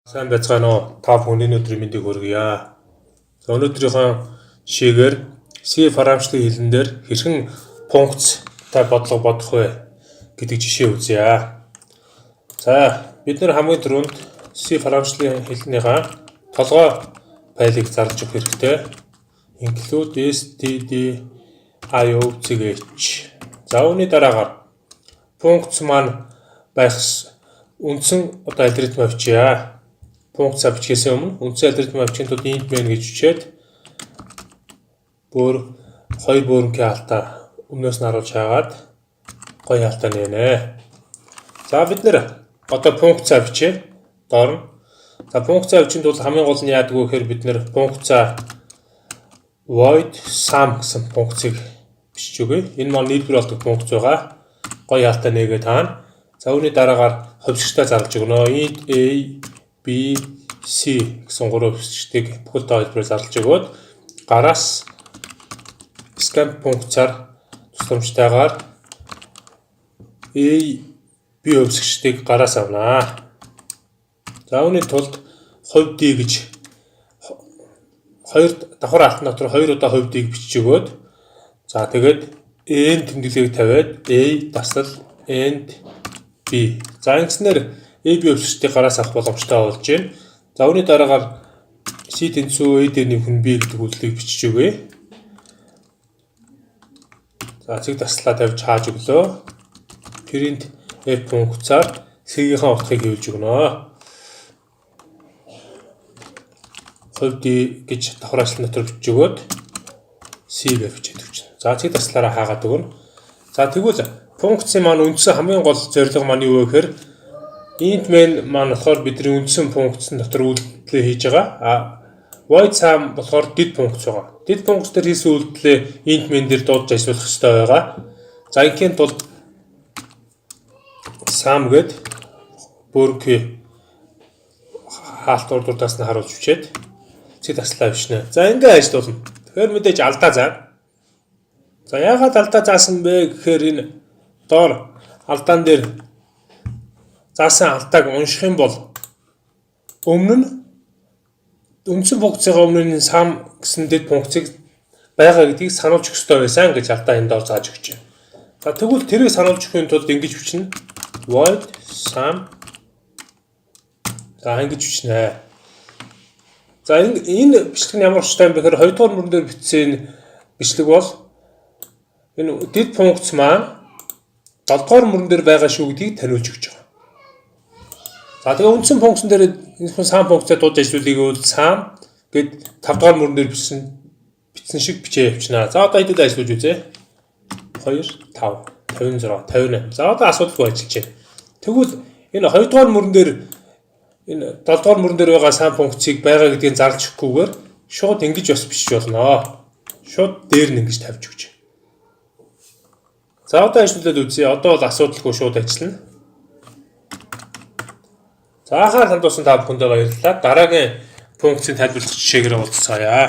Сайн байцгаана уу? Та бүхний өдрийн мэндийг хүргье. Өнөөдрийнхөө жишээгээр C харамчлалын хэлэн дээр хэрхэн функцтай бодлого бодох вэ гэдэг жишээ үзье. За, бид нэр хамгийн түрүүнд C харамчлалын хэлнийхээ толгой файлыг зарлаж өгөх хэрэгтэй. Include std.io.ch. За, үүний дараагаар функц маань байх үндсэн алгоритм авчия. Функц авчихээс өмнө үндсэн алгоритм авчихын тулд int main гэж бичээд бүр 2 бүрэнхий хаалтаа өмнөөс нь харуулж хагаад гоё хаалтаа нэнэ. За бид нэр одоо функц авчээ доор нь. За функц авчихын тулд хамгийн гол нь яадаг вэ гэхээр бид нэр функцаа void sum гэсэн функцийг бичиж өгье. Энэ маань нийлбэр болдог функц байгаа. Гоё хаалтаа нэгээ таана. За үүний дараагаар хөвсгчтэй зарлаж өгнө. int a b c гэсэн гурван хөвсгчдийг бүхэл доо хэлбэрээр зарлаж өгөөд гараас scan функцаар тусламжтайгаар a b хөвсгчдийг гараас авнаа. За үүний тулд хувь d гэж хоёр давхар алтан дотор 2 удаа хувь d-г бичиж өгөөд за тэгээд n тэмдэглэгийг тавиад a дасал n b. За ингэснээр a b хөвсгчдийг гараас авах боломжтой болж байна. За үүний дараагаар c тэнцүү a дээр нэмэх нь b гэдэг үйлдэлийг бичиж өгье. За цэг таслаа тавьж хааж өглөө. Print f функцаар цэгийн утгыг хэвлэж өгнө. Хувь d гэж давхар алтан дотор бичиж өгөөд c гэж бичиж өгч. За цэг таслаараа хаагаад өгнө. За тэгвэл функцийн маань үндсэн хамгийн гол зорилго маань юу вэ гэхээр int main маань болохоор бидний үндсэн функцийн дотор үйлдэлээ хийж байгаа. Void sum болохоор did функц байгаа. Did функц дээр хийсэн үйлдэлээ int main дээр дуудаж ажиллуулах хэрэгтэй байгаа. За инхийн тулд sum гээд бүрэнхий хаалт урдуудаас нь харуулж бичээд цэг таслаа бичнэ. За ингээ ажиллуулна. Тэгэхээр мэдээж алдаа заа. За яагаад алдаа заасан бэ гэхээр энэ доор алдаан дээр заасан алдааг унших юм бол өмнө нь үндсэн функцийн өмнө нь sum гэсэн дэд функцийг байгаа гэдгийг сануулж өгөх ёстой байсан гэж алдаа энэ доор зааж өгч байна. За тэгвэл тэрийг сануулж өгөхийн тулд ингэж бичнэ. Void sum. За ингэж бичнэ. За энэ бичлэг нь ямар учиртай юм бэ гэхээр 2 дугаар мөрөн дээр бичсэн бичлэг бол энэ did функц маань 7 дугаар мөрөн дээр байгаа шүү гэдгийг таниулж өгч байгаа. За тэгээ үндсэн функцэн дээр энэ sum функцээ дуудаж ажиллуулъя sum гэд 5 дугаар мөрөн дээр бичсэн шиг бичээ явуулна. За одоо хэдүүл ажиллуулж үзье. 2 5 56 58. За одоо асуудалгүй ажиллаж байна. Тэгвэл энэ 2 дугаар мөрөн дээр энэ 7 дугаар мөрөн дээр байгаа sum функцийг байгаа гэдгийг зарлж өгөхгүйгээр шууд ингэж бас бичиж болно. Шууд дээр нь ингэж тавьж өгч. За одоо ажиллуулад үзье. Одоо бол асуудалгүй шууд ажиллана. За анхаарал хандуулсан та бүхэндээ баярлалаа. Дараагийн функцийн тайлбарлах жишээгээр уулзцаая.